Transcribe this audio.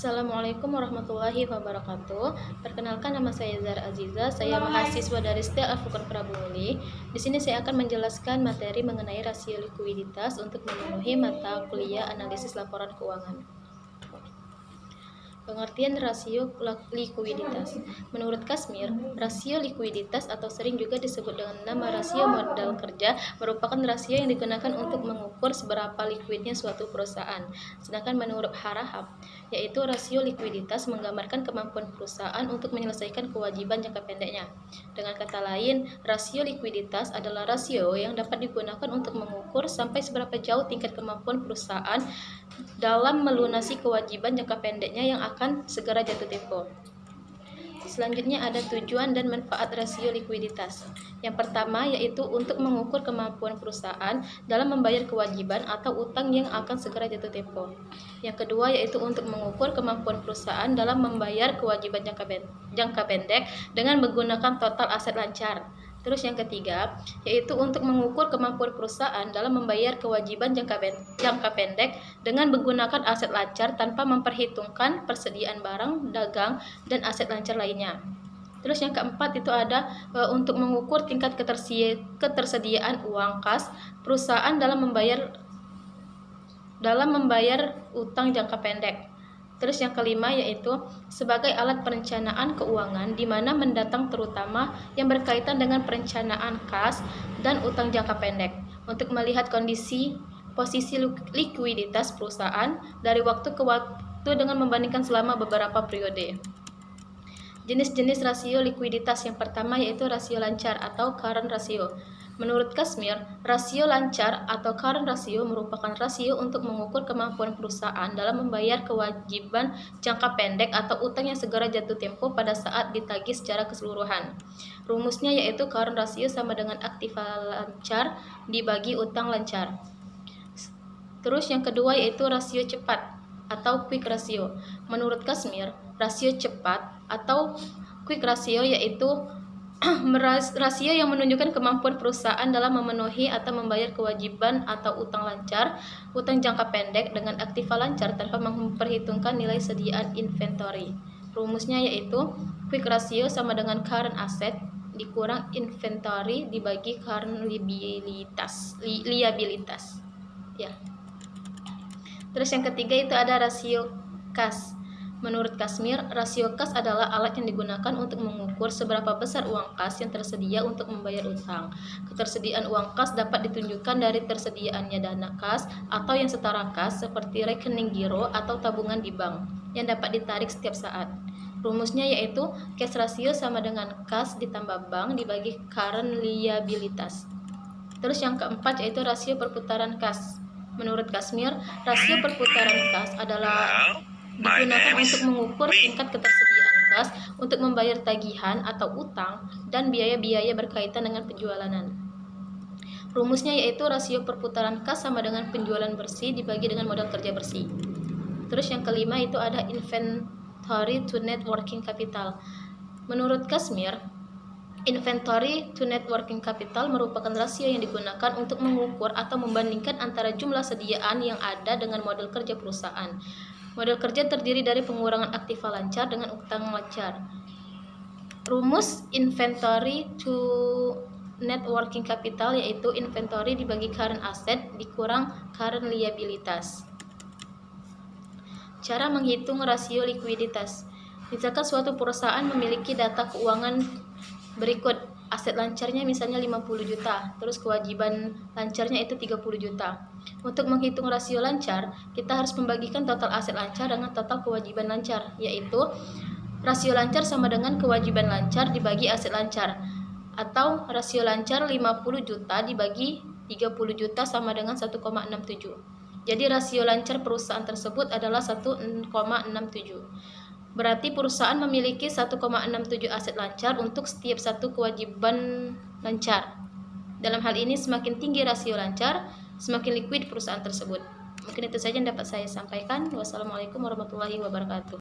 Assalamualaikum warahmatullahi wabarakatuh. Perkenalkan, nama saya Zara Aziza. Saya mahasiswa dari STEL Al-Furqan Prabumuli. Di sini saya akan menjelaskan materi mengenai rasio likuiditas untuk memenuhi mata kuliah analisis laporan keuangan. Pengertian rasio likuiditas. Menurut Kasmir, rasio likuiditas atau sering juga disebut dengan nama rasio modal kerja merupakan rasio yang digunakan untuk mengukur seberapa likuidnya suatu perusahaan. Sedangkan menurut Harahap, yaitu rasio likuiditas menggambarkan kemampuan perusahaan untuk menyelesaikan kewajiban jangka pendeknya. Dengan kata lain, rasio likuiditas adalah rasio yang dapat digunakan untuk mengukur sampai seberapa jauh tingkat kemampuan perusahaan dalam melunasi kewajiban jangka pendeknya yang akan segera jatuh tempo. Selanjutnya ada tujuan dan manfaat rasio likuiditas. Yang pertama yaitu untuk mengukur kemampuan perusahaan dalam membayar kewajiban atau utang yang akan segera jatuh tempo. Yang kedua yaitu untuk mengukur kemampuan perusahaan dalam membayar kewajiban jangka pendek dengan menggunakan total aset lancar. Terus yang ketiga yaitu untuk mengukur kemampuan perusahaan dalam membayar kewajiban jangka pendek dengan menggunakan aset lancar tanpa memperhitungkan persediaan barang, dagang, dan aset lancar lainnya. Terus yang keempat itu ada untuk mengukur tingkat ketersediaan uang kas perusahaan dalam membayar utang jangka pendek. Terus yang kelima yaitu sebagai alat perencanaan keuangan di mana mendatang terutama yang berkaitan dengan perencanaan kas dan utang jangka pendek untuk melihat posisi likuiditas perusahaan dari waktu ke waktu dengan membandingkan selama beberapa periode. Jenis-jenis rasio likuiditas yang pertama yaitu rasio lancar atau current ratio. Menurut Kasmir, rasio lancar atau current ratio merupakan rasio untuk mengukur kemampuan perusahaan dalam membayar kewajiban jangka pendek atau utang yang segera jatuh tempo pada saat ditagih secara keseluruhan. Rumusnya yaitu current ratio sama dengan aktiva lancar dibagi utang lancar. Terus yang kedua yaitu rasio cepat atau quick ratio. Menurut Kasmir, rasio cepat atau quick ratio yaitu rasio yang menunjukkan kemampuan perusahaan dalam memenuhi atau membayar kewajiban atau utang lancar, utang jangka pendek dengan aktiva lancar tanpa memperhitungkan nilai sediaan inventory. Rumusnya yaitu quick ratio sama dengan current asset dikurang inventory dibagi current liabilitas. Ya. Terus yang ketiga itu ada rasio kas. Menurut Kasmir, rasio kas adalah alat yang digunakan untuk mengukur seberapa besar uang kas yang tersedia untuk membayar utang. Ketersediaan uang kas dapat ditunjukkan dari tersediaannya dana kas atau yang setara kas seperti rekening giro atau tabungan di bank yang dapat ditarik setiap saat. Rumusnya yaitu cash ratio sama dengan kas ditambah bank dibagi current liabilitas. Terus yang keempat yaitu rasio perputaran kas. Menurut Kasmir, rasio perputaran kas adalah digunakan untuk mengukur tingkat ketersediaan kas untuk membayar tagihan atau utang dan biaya-biaya berkaitan dengan penjualan. Rumusnya yaitu rasio perputaran kas sama dengan penjualan bersih dibagi dengan modal kerja bersih. Terus yang kelima itu ada inventory to net working capital. Menurut Kasmir, inventory to net working capital merupakan rasio yang digunakan untuk mengukur atau membandingkan antara jumlah sediaan yang ada dengan modal kerja perusahaan. Modal kerja terdiri dari pengurangan aktiva lancar dengan utang lancar. Rumus inventory to net working capital yaitu inventory dibagi current asset dikurang current liabilitas. Cara menghitung rasio likuiditas. Misalkan suatu perusahaan memiliki data keuangan berikut. Aset lancarnya misalnya 50 juta, terus kewajiban lancarnya itu 30 juta. Untuk menghitung rasio lancar, kita harus membagikan total aset lancar dengan total kewajiban lancar, yaitu rasio lancar sama dengan kewajiban lancar dibagi aset lancar, atau rasio lancar 50 juta dibagi 30 juta sama dengan 1,67. Jadi rasio lancar perusahaan tersebut adalah 1,67. Berarti perusahaan memiliki 1,67 aset lancar untuk setiap satu kewajiban lancar. Dalam hal ini semakin tinggi rasio lancar, semakin liquid perusahaan tersebut. Mungkin itu saja yang dapat saya sampaikan. Wassalamualaikum warahmatullahi wabarakatuh.